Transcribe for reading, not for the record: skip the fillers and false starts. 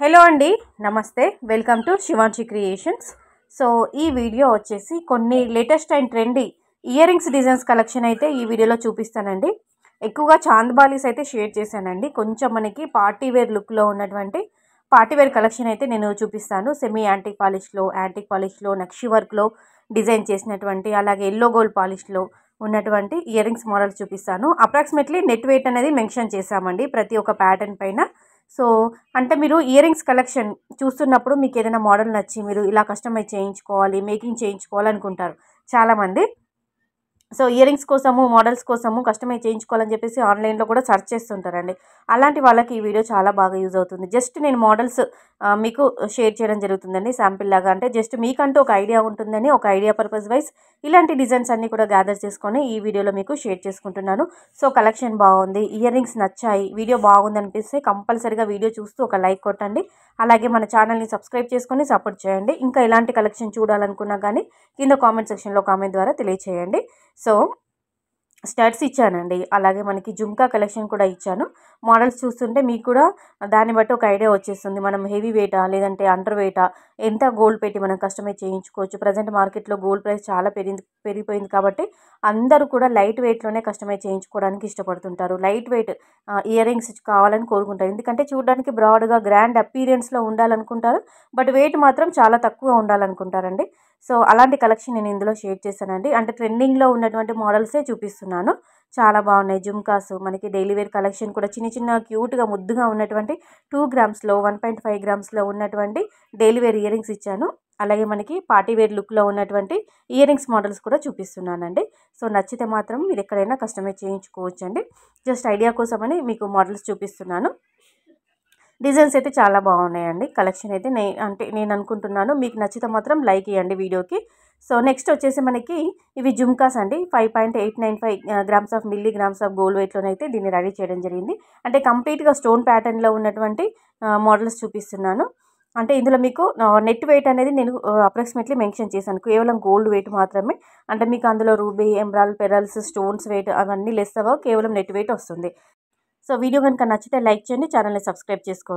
Hello అండి, నమస్తే. Welcome to Shivanshi creations. So ఈ వీడియో వచ్చేసి కొన్ని latest and trendy ear rings designs collection అయితే ఈ వీడియోలో చూపిస్తానండి. ఎక్కువగా చాంద్బాలీస్ అయితే షేర్ చేశానండి. కొంచెం మనకి పార్టీ వేర్ లుక్లో ఉన్నటువంటి పార్టీ వేర్ కలెక్షన్ అయితే నేను చూపిస్తాను. సెమీ యాంటిక్ పాలిష్లో నక్షి వర్క్లో డిజైన్ చేసినటువంటి, అలాగే ఎల్లో గోల్డ్ పాలిష్లో ఉన్నటువంటి ఇయర్ రింగ్స్ మోడల్స్ చూపిస్తాను. అప్రాక్సిమేట్లీ నెట్ వెయిట్ అనేది మెన్షన్ చేశామండి ప్రతి ఒక్క ప్యాటర్న్ పైన. సో అంటే మీరు ఇయర్ రింగ్స్ కలెక్షన్ చూస్తున్నప్పుడు మీకు ఏదైనా మోడల్ నచ్చి మీరు ఇలా కస్టమైజ్ చేయించుకోవాలి, మేకింగ్ చేయించుకోవాలనుకుంటారు చాలామంది. సో ఇయర్ రింగ్స్ కోసము, మోడల్స్ కోసము కస్టమైజ్ చేయించుకోవాలని చెప్పేసి ఆన్లైన్లో కూడా సెర్చ్ చేస్తుంటారండి. అలాంటి వాళ్ళకి ఈ వీడియో చాలా బాగా యూజ్ అవుతుంది. జస్ట్ నేను మోడల్స్ మీకు షేర్ చేయడం జరుగుతుందండి శాంపిల్ లాగా. అంటే జస్ట్ మీకంటూ ఒక ఐడియా ఉంటుందని, ఒక ఐడియా పర్పస్ వైజ్ ఇలాంటి డిజైన్స్ అన్నీ కూడా గ్యాదర్ చేసుకొని ఈ వీడియోలో మీకు షేర్ చేసుకుంటున్నాను. సో కలెక్షన్ బాగుంది, ఇయర్ రింగ్స్ నచ్చాయి, వీడియో బాగుంది అనిపిస్తే కంపల్సరీగా వీడియో చూస్తూ ఒక లైక్ కొట్టండి. అలాగే మన ఛానల్ని సబ్స్క్రైబ్ చేసుకొని సపోర్ట్ చేయండి. ఇంకా ఇలాంటి కలెక్షన్ చూడాలనుకున్నా కానీ కింద కామెంట్ సెక్షన్లో కామెంట్ ద్వారా తెలియచేయండి. సో స్టడ్స్ ఇచ్చానండి, అలాగే మనకి జుమ్కా కలెక్షన్ కూడా ఇచ్చాను. మోడల్స్ చూస్తుంటే మీకు కూడా దాన్ని బట్టి ఒక ఐడియా వచ్చేస్తుంది. మనం హెవీ వెయిటా లేదంటే అండర్ వెయిటా, ఎంత గోల్డ్ పెట్టి మనం కస్టమైజ్ చేయించుకోవచ్చు. ప్రజెంట్ మార్కెట్లో గోల్డ్ ప్రైస్ చాలా పెరిగిపోయింది కాబట్టి అందరూ కూడా లైట్ వెయిట్లోనే కస్టమైజ్ చేయించుకోవడానికి ఇష్టపడుతుంటారు. లైట్ వెయిట్ ఇయర్ రింగ్స్ కావాలని కోరుకుంటారు. ఎందుకంటే చూడడానికి బ్రాడ్గా గ్రాండ్ అపీరియన్స్లో ఉండాలనుకుంటారు, బట్ వెయిట్ మాత్రం చాలా తక్కువ ఉండాలనుకుంటారండి. సో అలాంటి కలెక్షన్ నేను ఇందులో షేర్ చేశానండి. అంటే ట్రెండింగ్లో ఉన్నటువంటి మోడల్సే చూపిస్తున్నాను. చాలా బాగున్నాయి జుమ్కాస్. మనకి డైలీ వేర్ కలెక్షన్ కూడా చిన్న చిన్న క్యూట్గా ముద్దుగా ఉన్నటువంటి 2 గ్రామ్స్లో 1.5 గ్రామ్స్లో ఉన్నటువంటి డైలీ వేర్ ఇయర్ రింగ్స్ ఇచ్చాను. అలాగే మనకి పార్టీ వేర్ లుక్లో ఉన్నటువంటి ఇయర్ రింగ్స్ మోడల్స్ కూడా చూపిస్తున్నానండి. సో నచ్చితే మాత్రం మీరు ఎక్కడైనా కస్టమైజ్ చేయించుకోవచ్చండి. జస్ట్ ఐడియా కోసమని మీకు మోడల్స్ చూపిస్తున్నాను. డిజైన్స్ అయితే చాలా బాగున్నాయండి. కలెక్షన్ అయితే నేను అనుకుంటున్నాను మీకు నచ్చితే మాత్రం లైక్ ఇవ్వండి వీడియోకి. సో నెక్స్ట్ వచ్చేసి మనకి ఇవి జుమ్కాస్ అండి. 5.895 grams of milligrams of gold వెయిట్లోనైతే దీన్ని రెడీ చేయడం జరిగింది. అంటే కంప్లీట్గా స్టోన్ ప్యాటర్న్లో ఉన్నటువంటి మోడల్స్ చూపిస్తున్నాను. అంటే ఇందులో మీకు నెట్ వెయిట్ అనేది నేను అప్రాక్సిమేట్లీ మెన్షన్ చేశాను, కేవలం గోల్డ్ వెయిట్ మాత్రమే. అంటే మీకు అందులో ruby, emerald, pearls, stones weight అవన్నీ లెస్ అవ్వవు, కేవలం నెట్ వెయిట్ వస్తుంది. సో వీడియో కనుక నచ్చితే లైక్ చేయండి, ఛానల్ని సబ్స్క్రైబ్ చేసుకోండి.